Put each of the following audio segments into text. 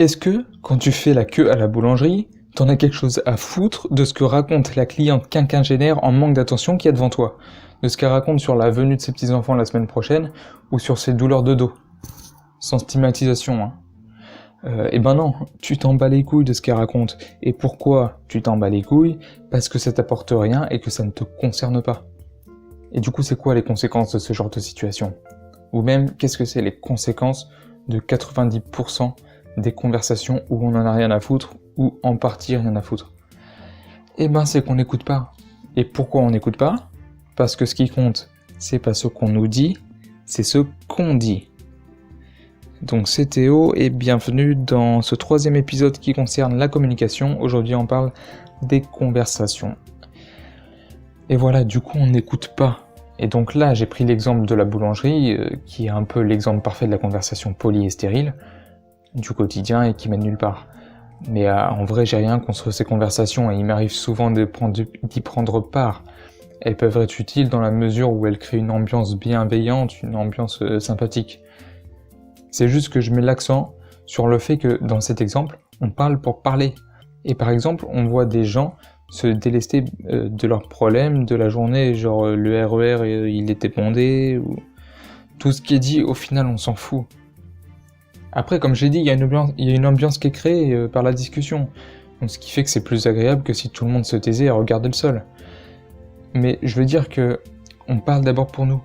Est-ce que, quand tu fais la queue à la boulangerie, t'en as quelque chose à foutre de ce que raconte la cliente quinquagénaire en manque d'attention qui est devant toi? De ce qu'elle raconte sur la venue de ses petits-enfants la semaine prochaine, ou sur ses douleurs de dos? Sans stigmatisation, hein. Eh ben non, tu t'en bats les couilles de ce qu'elle raconte. Et pourquoi tu t'en bats les couilles? Parce que ça t'apporte rien et que ça ne te concerne pas. Et du coup, c'est quoi les conséquences de ce genre de situation? Ou même, qu'est-ce que c'est les conséquences de 90% des conversations où on en a rien à foutre, ou en partie rien à foutre? Eh ben, c'est qu'on n'écoute pas. Et pourquoi on n'écoute pas? Parce que ce qui compte, c'est pas ce qu'on nous dit, c'est ce qu'on dit. Donc c'est Théo et bienvenue dans ce 3e épisode qui concerne la communication. Aujourd'hui on parle des conversations. Et voilà, du coup on n'écoute pas. Et donc là j'ai pris l'exemple de la boulangerie, qui est un peu l'exemple parfait de la conversation polie et stérile, du quotidien et qui mène nulle part. Mais en vrai j'ai rien contre ces conversations et il m'arrive souvent d'y prendre part. Elles peuvent être utiles dans la mesure où elles créent une ambiance bienveillante, une ambiance sympathique. C'est juste que je mets l'accent sur le fait que, dans cet exemple, on parle pour parler. Et par exemple, on voit des gens se délester de leurs problèmes de la journée, genre le RER il était bondé, ou tout ce qui est dit, au final on s'en fout. Après, comme j'ai dit, il y a une ambiance qui est créée par la discussion, donc ce qui fait que c'est plus agréable que si tout le monde se taisait et regardait le sol. Mais je veux dire que on parle d'abord pour nous.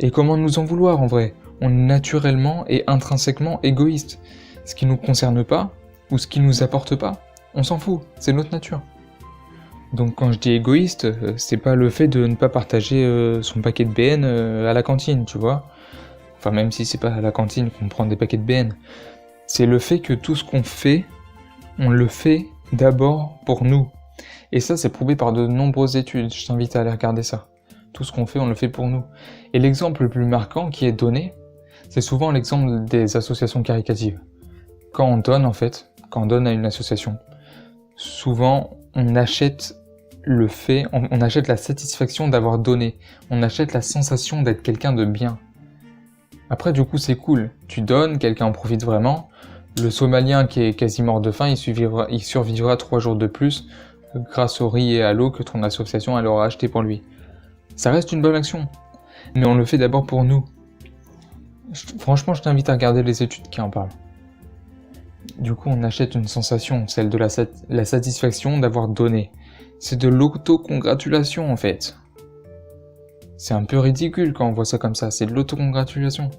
Et comment nous en vouloir en vrai? On est naturellement et intrinsèquement égoïste. Ce qui nous concerne pas, ou ce qui nous apporte pas, on s'en fout, c'est notre nature. Donc quand je dis égoïste, c'est pas le fait de ne pas partager son paquet de BN à la cantine, tu vois. Enfin même si c'est pas à la cantine qu'on prend des paquets de BN. C'est le fait que tout ce qu'on fait, on le fait d'abord pour nous. Et ça c'est prouvé par de nombreuses études, je t'invite à aller regarder ça. Tout ce qu'on fait, on le fait pour nous. Et l'exemple le plus marquant qui est donné, c'est souvent l'exemple des associations caritatives. Quand on donne à une association, souvent on achète on achète la satisfaction d'avoir donné, on achète la sensation d'être quelqu'un de bien. Après du coup c'est cool, tu donnes, quelqu'un en profite vraiment, le Somalien qui est quasi mort de faim, il survivra 3 jours de plus grâce au riz et à l'eau que ton association elle aura acheté pour lui. Ça reste une bonne action, mais on le fait d'abord pour nous. Franchement, je t'invite à regarder les études qui en parlent. Du coup, on achète une sensation, celle de la satisfaction d'avoir donné. C'est de l'autocongratulation en fait. C'est un peu ridicule quand on voit ça comme ça, c'est de l'autocongratulation.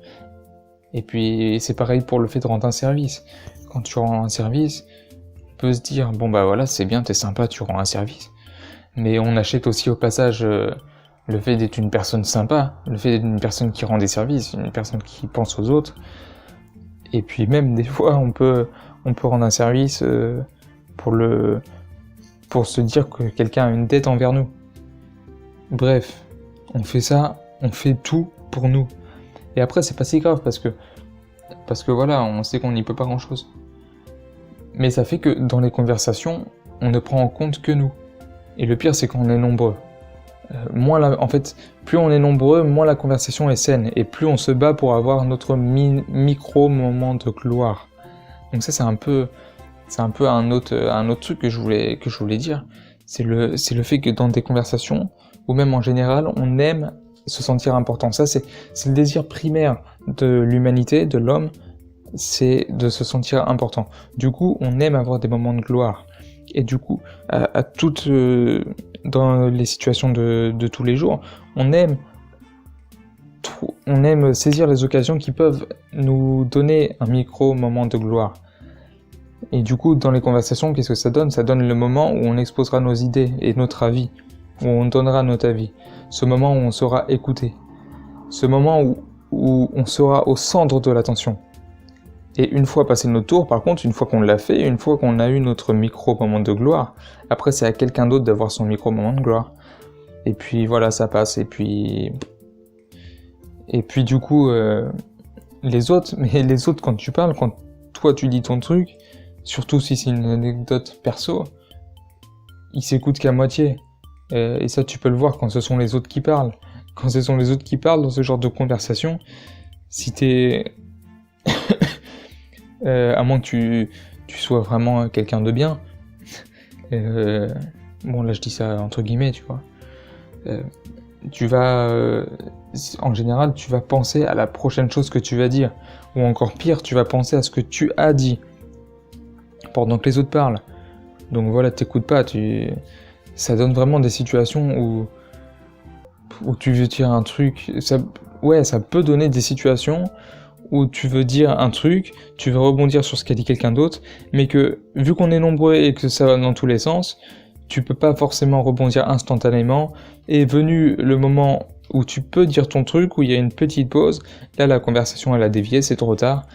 Et puis, c'est pareil pour le fait de rendre un service. Quand tu rends un service, on peut se dire, bon bah voilà, c'est bien, t'es sympa, tu rends un service. Mais on achète aussi au passage le fait d'être une personne sympa, le fait d'être une personne qui rend des services, une personne qui pense aux autres. Et puis même des fois on peut rendre un service pour se dire que quelqu'un a une dette envers nous. Bref, on fait ça, on fait tout pour nous. Et après c'est pas si grave parce que voilà, on sait qu'on n'y peut pas grand chose. Mais ça fait que dans les conversations, on ne prend en compte que nous. Et le pire c'est quand on est nombreux. Plus on est nombreux, moins la conversation est saine, et plus on se bat pour avoir notre micro moment de gloire. Donc ça c'est un peu un autre truc que je voulais dire. C'est le fait que dans des conversations, ou même en général, on aime se sentir important. Ça c'est le désir primaire de l'humanité, de l'homme, c'est de se sentir important. Du coup, on aime avoir des moments de gloire. Et du coup, dans les situations de tous les jours, on aime saisir les occasions qui peuvent nous donner un micro-moment de gloire. Et du coup, dans les conversations, qu'est-ce que ça donne? Ça donne le moment où on exposera nos idées et notre avis, où on donnera notre avis. Ce moment où on sera écouté. Ce moment où on sera au centre de l'attention. Et une fois passé notre tour, par contre, une fois qu'on l'a fait, une fois qu'on a eu notre micro-moment de gloire, après c'est à quelqu'un d'autre d'avoir son micro-moment de gloire. Et puis voilà, ça passe, et puis du coup, les autres quand tu parles, quand toi tu dis ton truc, surtout si c'est une anecdote perso, ils s'écoutent qu'à moitié. Et ça tu peux le voir quand ce sont les autres qui parlent. Quand ce sont les autres qui parlent dans ce genre de conversation, si t'es à moins que tu sois vraiment quelqu'un de bien. Bon, là je dis ça entre guillemets, tu vois. Tu vas, en général, tu vas penser à la prochaine chose que tu vas dire. Ou encore pire, tu vas penser à ce que tu as dit pendant que les autres parlent. Donc voilà, t'écoutes pas, ça donne vraiment des situations où tu veux dire un truc, ça peut donner des situations où tu veux dire un truc, tu veux rebondir sur ce qu'a dit quelqu'un d'autre, mais que, vu qu'on est nombreux et que ça va dans tous les sens, tu peux pas forcément rebondir instantanément, et venu le moment où tu peux dire ton truc, où il y a une petite pause, là la conversation elle a dévié, c'est trop tard,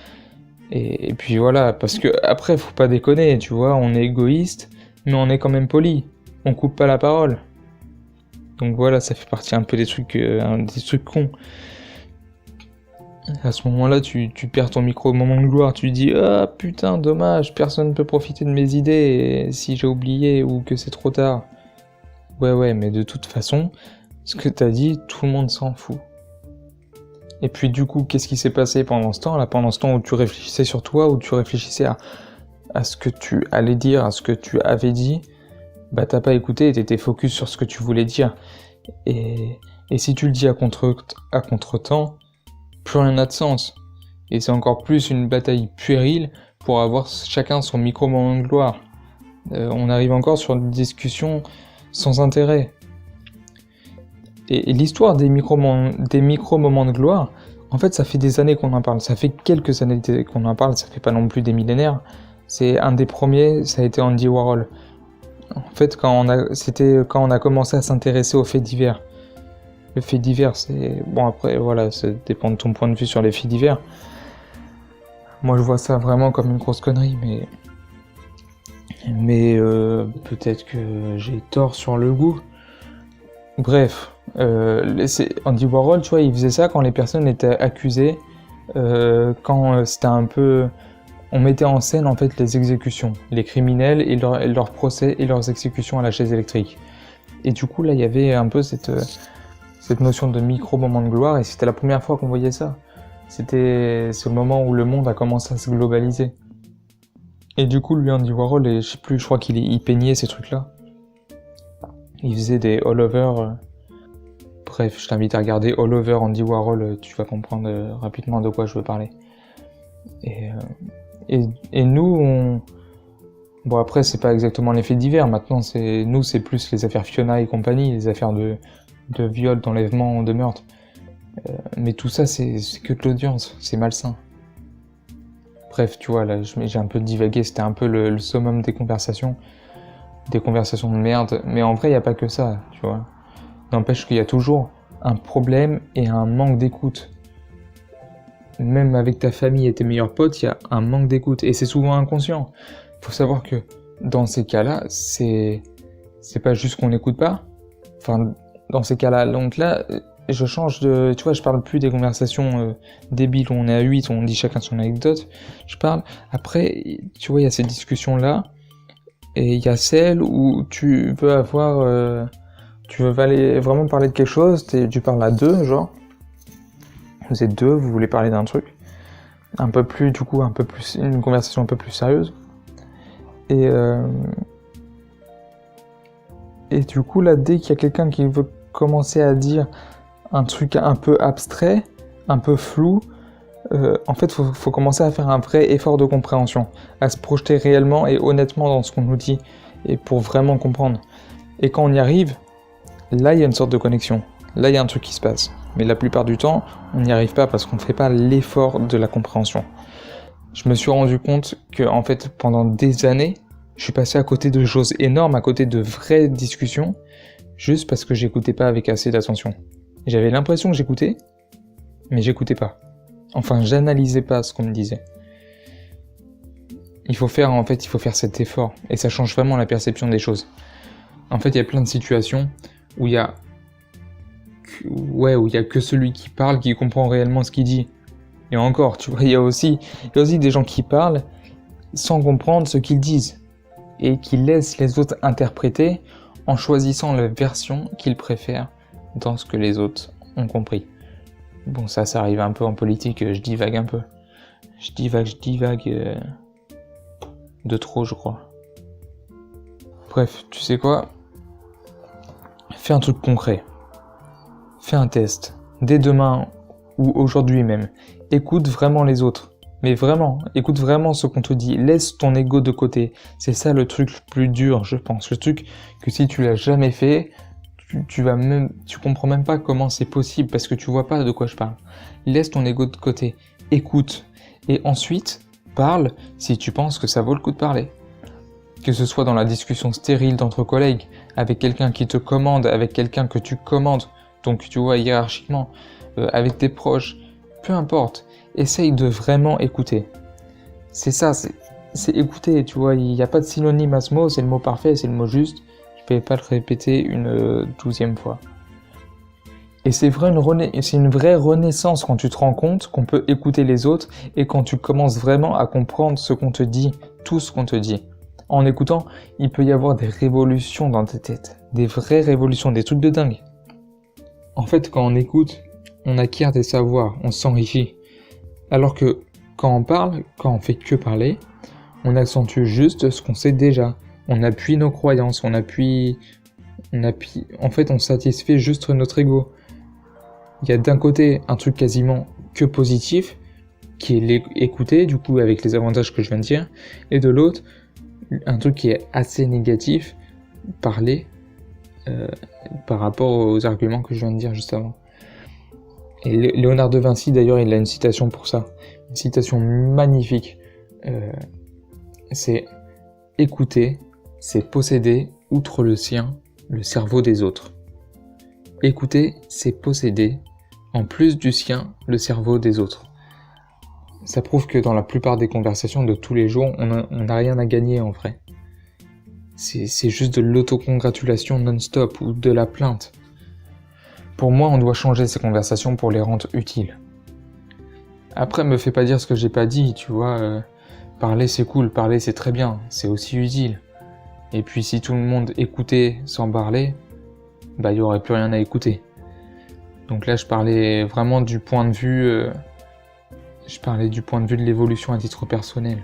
et puis voilà, parce que après faut pas déconner, tu vois, on est égoïste, mais on est quand même poli, on coupe pas la parole. Donc voilà, ça fait partie un peu des trucs cons. À ce moment-là, tu perds ton micro au moment de gloire, tu dis « Ah putain, dommage, personne ne peut profiter de mes idées si j'ai oublié ou que c'est trop tard. » Ouais, mais de toute façon, ce que t'as dit, tout le monde s'en fout. Et puis du coup, qu'est-ce qui s'est passé pendant ce temps, là, pendant ce temps où tu réfléchissais sur toi, où tu réfléchissais à ce que tu allais dire, à ce que tu avais dit, bah t'as pas écouté, t'étais focus sur ce que tu voulais dire. Et si tu le dis à contre-temps, plus rien n'a de sens. Et c'est encore plus une bataille puérile pour avoir chacun son micro-moment de gloire. On arrive encore sur une discussion sans intérêt. Et l'histoire des micro-moments de gloire, en fait, ça fait des années qu'on en parle. Ça fait quelques années qu'on en parle, ça fait pas non plus des millénaires. C'est un des premiers, ça a été Andy Warhol. En fait, quand on a commencé à s'intéresser aux faits divers. Le fait divers, c'est... Bon, après, voilà, ça dépend de ton point de vue sur les faits divers. Moi, je vois ça vraiment comme une grosse connerie, mais peut-être que j'ai tort sur le goût. Bref, Andy Warhol, tu vois, il faisait ça quand les personnes étaient accusées, quand c'était un peu... On mettait en scène, en fait, les exécutions, les criminels et leurs procès et leurs exécutions à la chaise électrique. Et du coup, là, il y avait un peu cette notion de micro-moment de gloire, et c'était la première fois qu'on voyait ça. C'est le moment où le monde a commencé à se globaliser. Et du coup, lui, Andy Warhol, et je sais plus, je crois qu'il peignait ces trucs-là. Il faisait des all-over. Bref, je t'invite à regarder All Over Andy Warhol, tu vas comprendre rapidement de quoi je veux parler. Et nous, bon après, c'est pas exactement les faits divers, maintenant c'est plus les affaires Fiona et compagnie, les affaires de viol, d'enlèvement, de meurtre. Mais tout ça, c'est que de l'audience, c'est malsain. Bref, tu vois, là, j'ai un peu divagué, c'était un peu le summum des conversations de merde, mais en vrai, il n'y a pas que ça, tu vois. N'empêche qu'il y a toujours un problème et un manque d'écoute. Même avec ta famille et tes meilleurs potes, il y a un manque d'écoute, et c'est souvent inconscient. Faut savoir que, dans ces cas-là, c'est pas juste qu'on n'écoute pas, enfin, dans ces cas-là, donc là, je change de... Tu vois, je parle plus des conversations débiles où on est à 8, où on dit chacun son anecdote. Je parle... Après, tu vois, il y a ces discussions-là, et il y a celles où tu veux avoir... tu veux vraiment parler de quelque chose, tu parles à deux, genre. Vous êtes deux, vous voulez parler d'un truc. Un peu plus, une conversation un peu plus sérieuse. Et du coup, là, dès qu'il y a quelqu'un qui veut commencer à dire un truc un peu abstrait, un peu flou, en fait, faut commencer à faire un vrai effort de compréhension, à se projeter réellement et honnêtement dans ce qu'on nous dit, et pour vraiment comprendre. Et quand on y arrive, là, il y a une sorte de connexion. Là, il y a un truc qui se passe. Mais la plupart du temps, on n'y arrive pas parce qu'on ne fait pas l'effort de la compréhension. Je me suis rendu compte que, en fait, pendant des années, je suis passé à côté de choses énormes, à côté de vraies discussions, juste parce que j'écoutais pas avec assez d'attention. J'avais l'impression que j'écoutais, mais j'écoutais pas. Enfin, j'analysais pas ce qu'on me disait. Il faut faire cet effort, et ça change vraiment la perception des choses. En fait, il y a plein de situations où il y a que celui qui parle qui comprend réellement ce qu'il dit. Et encore, tu vois, il y a aussi des gens qui parlent sans comprendre ce qu'ils disent et qui laissent les autres interpréter en choisissant la version qu'ils préfèrent dans ce que les autres ont compris. Bon, ça arrive un peu en politique, je divague un peu. Je divague de trop, je crois. Bref, tu sais quoi? Fais un truc concret. Fais un test. Dès demain ou aujourd'hui même. Écoute vraiment les autres. Mais vraiment, écoute vraiment ce qu'on te dit. Laisse ton ego de côté. C'est ça le truc le plus dur, je pense. Le truc que si tu l'as jamais fait, tu comprends même pas comment c'est possible parce que tu vois pas de quoi je parle. Laisse ton ego de côté. Écoute. Et ensuite, parle si tu penses que ça vaut le coup de parler. Que ce soit dans la discussion stérile d'entre collègues, avec quelqu'un qui te commande, avec quelqu'un que tu commandes, donc tu vois hiérarchiquement, avec tes proches, peu importe, essaye de vraiment écouter. C'est ça, c'est écouter, tu vois, il n'y a pas de synonyme à ce mot, c'est le mot parfait, c'est le mot juste, je ne vais pas le répéter une 12e fois. Et c'est une vraie renaissance quand tu te rends compte qu'on peut écouter les autres et quand tu commences vraiment à comprendre ce qu'on te dit, tout ce qu'on te dit. En écoutant, il peut y avoir des révolutions dans ta tête, des vraies révolutions, des trucs de dingue. En fait, quand on écoute, on acquiert des savoirs, on s'enrichit. Alors que quand on parle, quand on fait que parler, on accentue juste ce qu'on sait déjà. On appuie nos croyances, en fait, on satisfait juste notre ego. Il y a d'un côté un truc quasiment que positif, qui est écouter, du coup, avec les avantages que je viens de dire, et de l'autre, un truc qui est assez négatif, parler, par rapport aux arguments que je viens de dire juste avant. Et Léonard de Vinci, d'ailleurs, il a une citation pour ça. Une citation magnifique. C'est « Écouter, c'est posséder, outre le sien, le cerveau des autres. » Écouter, c'est posséder, en plus du sien, le cerveau des autres. Ça prouve que dans la plupart des conversations de tous les jours, on n'a rien à gagner en vrai. C'est juste de l'autocongratulation non-stop ou de la plainte. Pour moi, on doit changer ces conversations pour les rendre utiles. Après, me fais pas dire ce que j'ai pas dit, tu vois. Parler c'est cool, parler c'est très bien, c'est aussi utile. Et puis si tout le monde écoutait sans parler, bah il y aurait plus rien à écouter. Donc là, je parlais vraiment du point de vue... de l'évolution à titre personnel,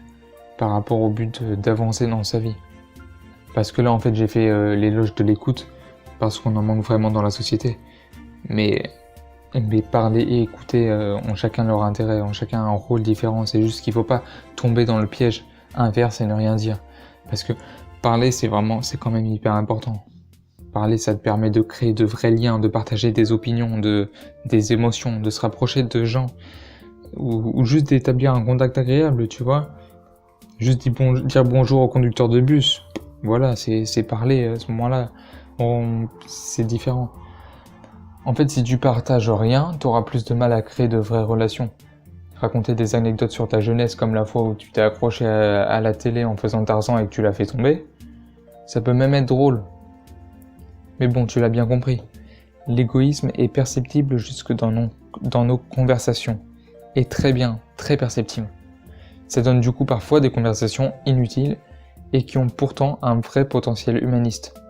par rapport au but d'avancer dans sa vie. Parce que là, en fait, j'ai fait l'éloge de l'écoute, parce qu'on en manque vraiment dans la société. Mais parler et écouter ont chacun leur intérêt, ont chacun un rôle différent. C'est juste qu'il ne faut pas tomber dans le piège inverse et ne rien dire. Parce que parler, c'est quand même hyper important. Parler, ça te permet de créer de vrais liens, de partager des opinions, des émotions, de se rapprocher de gens, ou juste d'établir un contact agréable, tu vois. Juste dire bonjour au conducteur de bus. Voilà, c'est parler à ce moment-là. C'est différent. En fait, si tu partages rien, t'auras plus de mal à créer de vraies relations. Raconter des anecdotes sur ta jeunesse, comme la fois où tu t'es accroché à la télé en faisant Tarzan et que tu l'as fait tomber, ça peut même être drôle. Mais bon, tu l'as bien compris. L'égoïsme est perceptible jusque dans nos conversations. Et très bien, très perceptible. Ça donne du coup parfois des conversations inutiles et qui ont pourtant un vrai potentiel humaniste.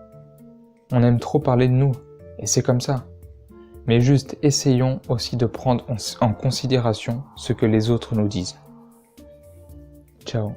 On aime trop parler de nous, et c'est comme ça. Mais juste essayons aussi de prendre en considération ce que les autres nous disent. Ciao.